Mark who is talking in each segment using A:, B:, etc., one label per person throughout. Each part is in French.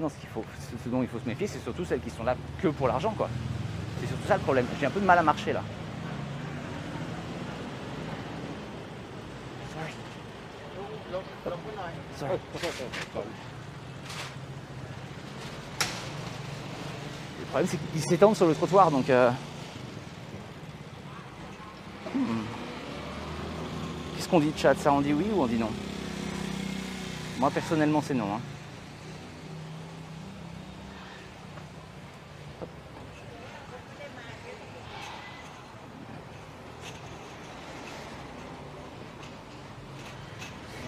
A: Non, ce dont il faut se méfier, c'est surtout celles qui sont là que pour l'argent, quoi. C'est surtout ça le problème. J'ai un peu de mal à marcher là. Sorry. Le problème, c'est qu'ils s'étendent sur le trottoir, donc... Qu'est-ce qu'on dit, chat? Ça, on dit oui ou on dit non? Moi, personnellement, c'est non. Hein.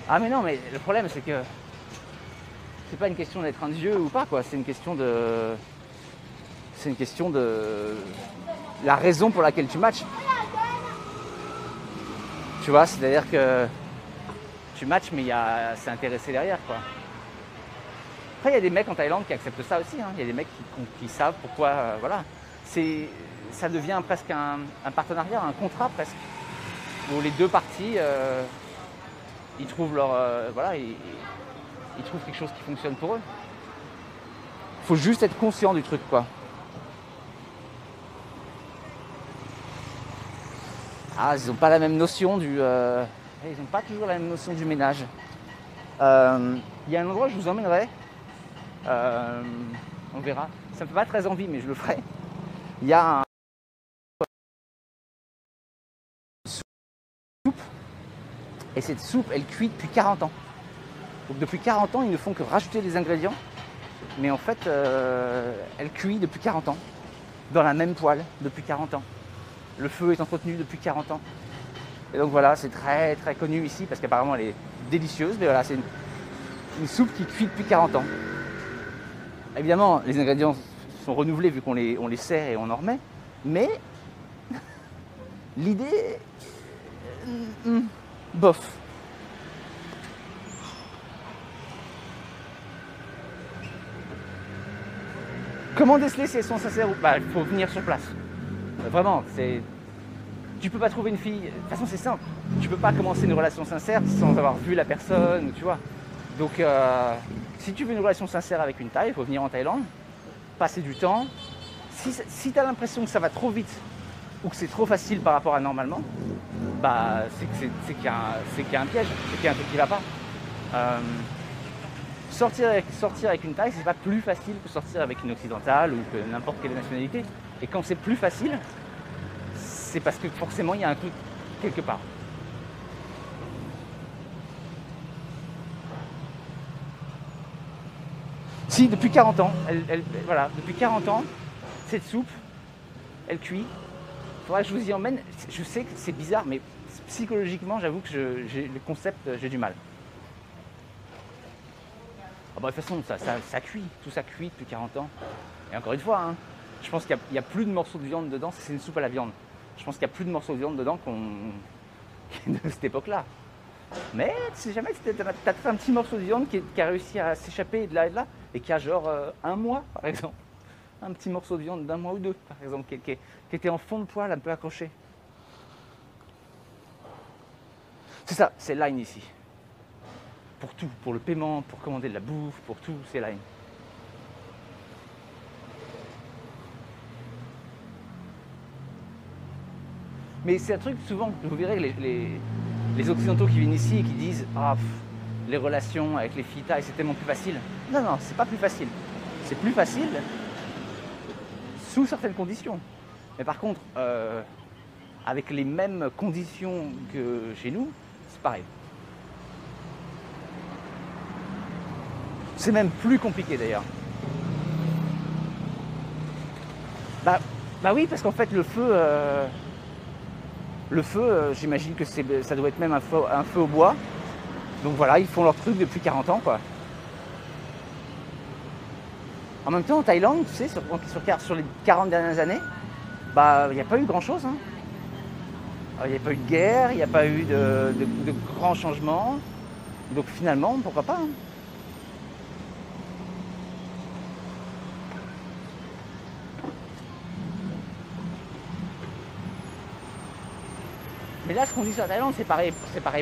A: Ah mais non, mais le problème, c'est que... C'est pas une question d'être un dieu ou pas, quoi. C'est une question de... C'est une question de... La raison pour laquelle tu matches. Tu vois, c'est-à-dire que... Tu matches, mais c'est intéressé derrière, quoi. Après, il y a des mecs en Thaïlande qui acceptent ça aussi. Hein. Il y a des mecs qui savent pourquoi... voilà. Ça devient presque un partenariat, un contrat presque. Où les deux parties... ils trouvent leur... voilà, ils trouvent quelque chose qui fonctionne pour eux. Il faut juste être conscient du truc, quoi. Ah, ils n'ont pas la même notion du... ils n'ont pas toujours la même notion du ménage. Il y a un endroit où je vous emmènerai. On verra. Ça me fait pas très envie, mais je le ferai. Il y a un... soupe. Et cette soupe, elle cuit depuis 40 ans. Donc depuis 40 ans, ils ne font que rajouter des ingrédients. Mais en fait, elle cuit depuis 40 ans. Dans la même poêle depuis 40 ans. Le feu est entretenu depuis 40 ans. Et donc voilà, c'est très très connu ici parce qu'apparemment elle est délicieuse. Mais voilà, c'est une soupe qui cuit depuis 40 ans. Évidemment, les ingrédients sont renouvelés vu qu'on les sert et on en remet. Mais l'idée, bof. Comment déceler si elles sont sincères ou pas? Il faut venir sur place. Vraiment, tu peux pas trouver une fille. De toute façon, c'est simple. Tu peux pas commencer une relation sincère sans avoir vu la personne, tu vois. Donc, si tu veux une relation sincère avec une Thaï, il faut venir en Thaïlande, passer du temps. Si tu as l'impression que ça va trop vite ou que c'est trop facile par rapport à normalement, bah, c'est qu'il y a un piège, c'est qu'il y a un truc qui va pas. Sortir avec une Thaï, c'est pas plus facile que sortir avec une occidentale ou que n'importe quelle nationalité. Et quand c'est plus facile, c'est parce que forcément il y a un truc quelque part. Si, depuis 40 ans, voilà, depuis 40 ans, cette soupe, elle cuit. Il faudra que je vous y emmène. Je sais que c'est bizarre, mais psychologiquement, j'avoue que le concept, j'ai du mal. Ah bah, de toute façon, ça cuit, tout ça cuit depuis 40 ans. Et encore une fois, hein, je pense qu'il n'y a plus de morceaux de viande dedans, c'est une soupe à la viande. Je pense qu'il n'y a plus de morceaux de viande dedans de cette époque-là. Mais si jamais tu as un petit morceau de viande qui a réussi à s'échapper de là et de là, et qui a genre un mois, par exemple. Un petit morceau de viande d'un mois ou deux, par exemple, qui était en fond de poêle, un peu accroché. C'est ça, c'est Line ici. Pour tout, pour le paiement, pour commander de la bouffe, pour tout, c'est Line. Mais c'est un truc, souvent, vous verrez les Occidentaux qui viennent ici et qui disent « Ah, les relations avec les filles thaï, c'est tellement plus facile. » Non, non, c'est pas plus facile. C'est plus facile sous certaines conditions. Mais par contre, avec les mêmes conditions que chez nous, c'est pareil. C'est même plus compliqué d'ailleurs. Bah oui, parce qu'en fait, le feu, j'imagine que ça doit être même un feu au bois. Donc voilà, ils font leur truc depuis 40 ans, quoi. En même temps, en Thaïlande, tu sais, sur les 40 dernières années, bah, il n'y a pas eu grand-chose. Hein. Il n'y a pas eu de guerre, il n'y a pas eu de grands changements. Donc finalement, pourquoi pas, hein. Mais là, ce qu'on dit sur la Thaïlande, c'est pareil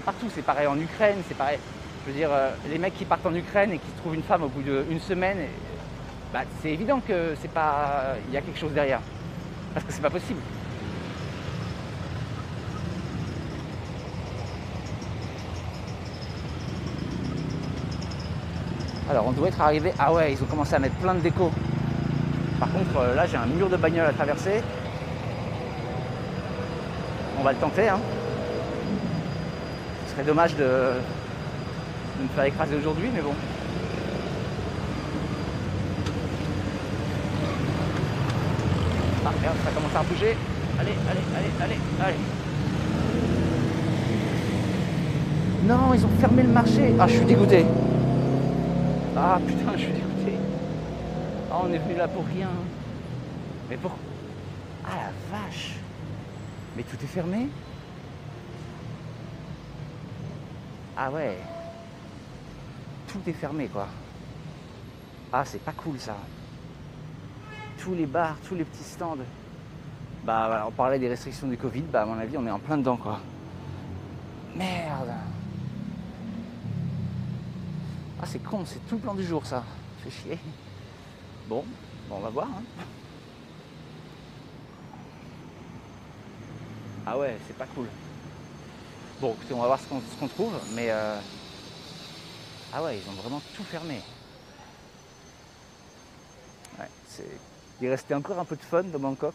A: partout. C'est pareil en Ukraine, c'est pareil. Je veux dire, les mecs qui partent en Ukraine et qui trouvent une femme au bout d'une semaine, bah, c'est évident que c'est pas, il y a quelque chose derrière, parce que c'est pas possible. Alors on doit être arrivé, ah ouais, ils ont commencé à mettre plein de déco. Par contre là j'ai un mur de bagnole à traverser. On va le tenter, hein. Ce serait dommage de me faire écraser aujourd'hui, mais bon. Ah merde, ça commence à bouger. Allez, allez, allez, allez, allez. Non, ils ont fermé le marché. Ah, je suis dégoûté. Ah putain, je suis dégoûté. Ah, on est venu là pour rien. Mais pour... Ah la vache. Mais tout est fermé. Ah ouais. Tout est fermé quoi. Ah, c'est pas cool ça. Tous les bars, tous les petits stands. Bah voilà, on parlait des restrictions du Covid, bah à mon avis on est en plein dedans quoi. Merde. Ah c'est con, c'est tout le plan du jour ça. Fait chier. Bon, on va voir. Hein. Ah ouais, c'est pas cool. Bon, écoutez, on va voir ce qu'on trouve, mais ah ouais, ils ont vraiment tout fermé. Ouais, il restait encore un peu de fun dans Bangkok.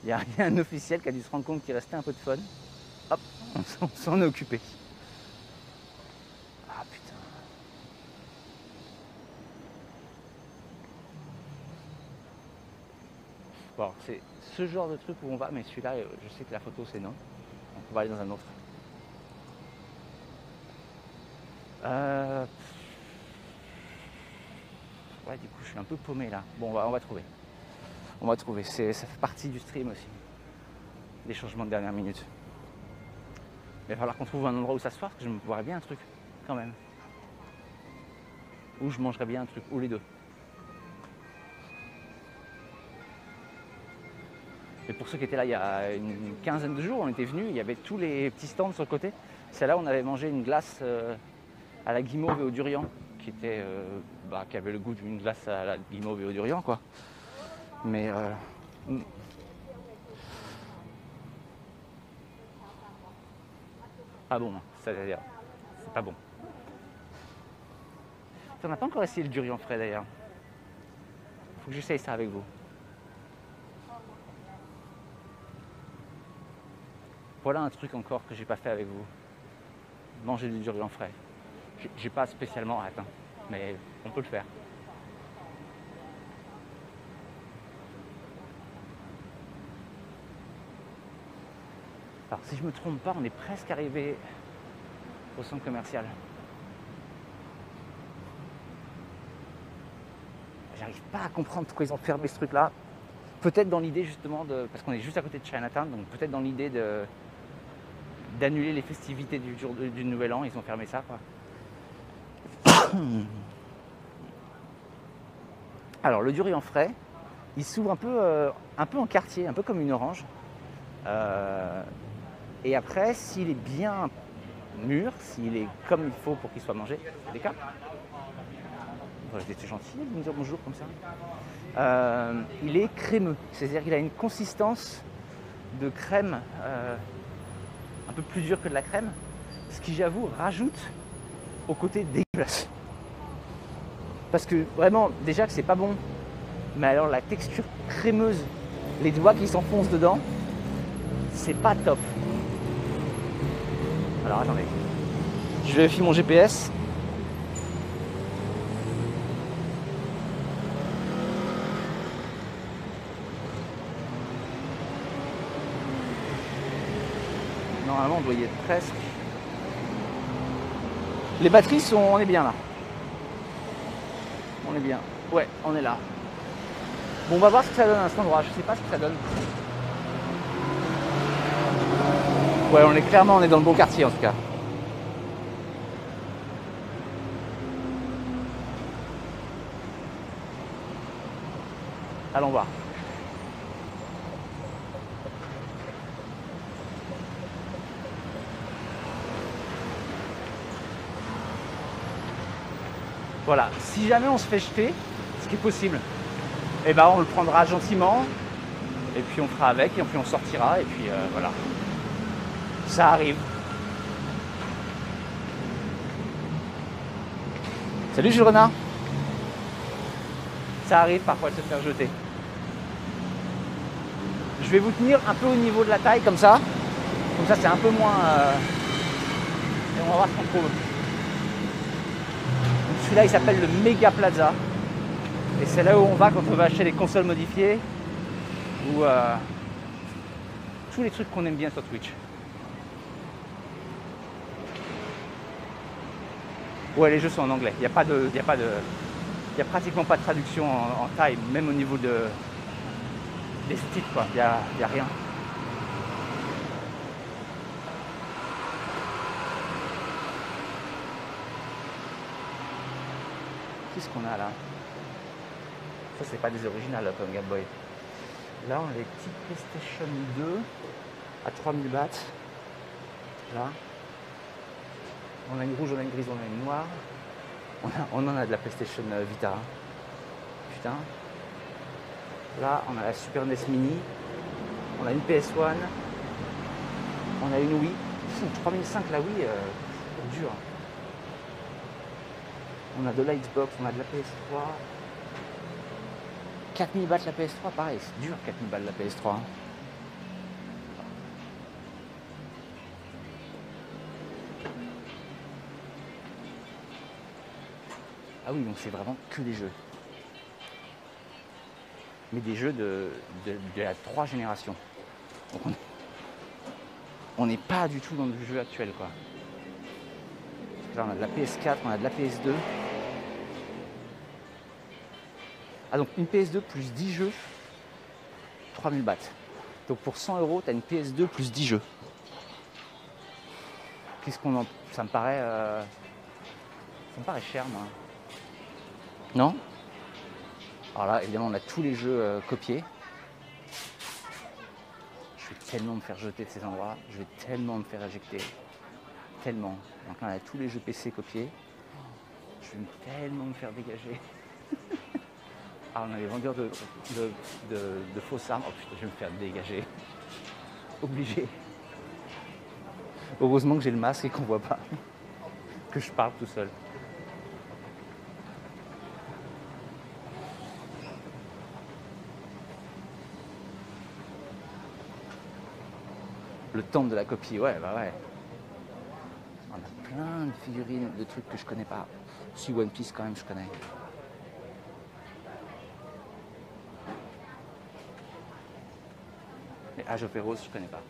A: Il y a un officiel qui a dû se rendre compte qu'il restait un peu de fun. Hop, on s'en est occupé. Ah putain. Bon, c'est ce genre de truc où on va, mais celui-là, je sais que la photo c'est non. Donc on va aller dans un autre. Ouais, du coup, je suis un peu paumé là. Bon, on va trouver. On va trouver. Ça fait partie du stream aussi. Des changements de dernière minute. Mais il va falloir qu'on trouve un endroit où s'asseoir, parce que je me boirais bien un truc, quand même. Ou je mangerais bien un truc, ou les deux. Et pour ceux qui étaient là il y a une quinzaine de jours, on était venus, il y avait tous les petits stands sur le côté. C'est là où on avait mangé une glace à la guimauve et au durian, qui avait le goût d'une glace à la guimauve et au durian, quoi. Mais pas bon, c'est-à-dire, c'est pas bon. On n'a pas encore essayé le durian frais d'ailleurs. Faut que j'essaye ça avec vous. Voilà un truc encore que j'ai pas fait avec vous. Manger du durian frais. J'ai pas spécialement hâte, hein, mais on peut le faire. Alors si je me trompe pas, on est presque arrivé au centre commercial. J'arrive pas à comprendre pourquoi ils ont fermé ce truc-là. Peut-être dans l'idée justement parce qu'on est juste à côté de Chinatown, donc peut-être dans l'idée d'annuler les festivités du Nouvel An, ils ont fermé ça, quoi. Alors le durian frais, il s'ouvre un peu en quartier, un peu comme une orange. Et après, s'il est bien mûr, s'il est comme il faut pour qu'il soit mangé, des cas. J'étais gentil de me dire bonjour comme ça. Il est crémeux, c'est-à-dire qu'il a une consistance de crème un peu plus dure que de la crème, ce qui j'avoue rajoute au côté dégueulasse. Parce que vraiment, déjà que c'est pas bon, mais alors la texture crémeuse, les doigts qui s'enfoncent dedans, c'est pas top. Alors attendez, je vérifie mon GPS. Normalement on doit y être presque. Les batteries sont... On est bien là. On est bien. Ouais, on est là. Bon, on va voir ce que ça donne à cet endroit. Je sais pas ce que ça donne. Ouais, on est dans le bon quartier en tout cas. Allons voir. Voilà, si jamais on se fait jeter, ce qui est possible, et ben on le prendra gentiment, et puis on fera avec, et puis on sortira, et puis voilà. Ça arrive. Salut Jules Renard. Ça arrive parfois de se faire jeter. Je vais vous tenir un peu au niveau de la taille comme ça. Comme ça c'est un peu moins... Et on va voir ce qu'on trouve. Celui-là il s'appelle le Mega Plaza. Et c'est là où on va quand on va acheter les consoles modifiées. Ou tous les trucs qu'on aime bien sur Twitch. Ouais, les jeux sont en anglais. Il n'y a pratiquement pas de traduction en thaï, même au niveau des titres, quoi. Il y a rien. Qu'est-ce qu'on a là? Ça, c'est pas des originales comme Game Boy. Là, on a les petits PlayStation 2 à 3000 bahts. Là. On a une rouge, on a une grise, on a une noire. On en a de la PlayStation Vita. Putain. Là, on a la Super NES Mini. On a une PS1. On a une Wii. 3005 la Wii, dur. On a de la Xbox, on a de la PS3. 4000 bahts la PS3, pareil, c'est dur 4000 balles la PS3. Ah oui, donc c'est vraiment que des jeux. Mais des jeux de la 3 générations. Donc on n'est pas du tout dans le jeu actuel, quoi. Là, on a de la PS4, on a de la PS2. Ah, donc une PS2 plus 10 jeux, 3000 bahts. Donc pour 100 €, tu as une PS2 plus 10 jeux. Qu'est-ce qu'on en... Ça me paraît cher, moi. Non? Alors là, évidemment, on a tous les jeux copiés. Je vais tellement me faire jeter de ces endroits. Je vais tellement me faire éjecter. Tellement. Donc là, on a tous les jeux PC copiés. Je vais tellement me faire dégager. Ah, on a les vendeurs de fausses armes. Oh putain, je vais me faire dégager. Obligé. Heureusement que j'ai le masque et qu'on voit pas. Que je parle tout seul. Le temple de la copie, ouais, bah ouais. On a plein de figurines, de trucs que je connais pas. Si One Piece quand même, je connais. Mais Age of Heroes, je connais pas.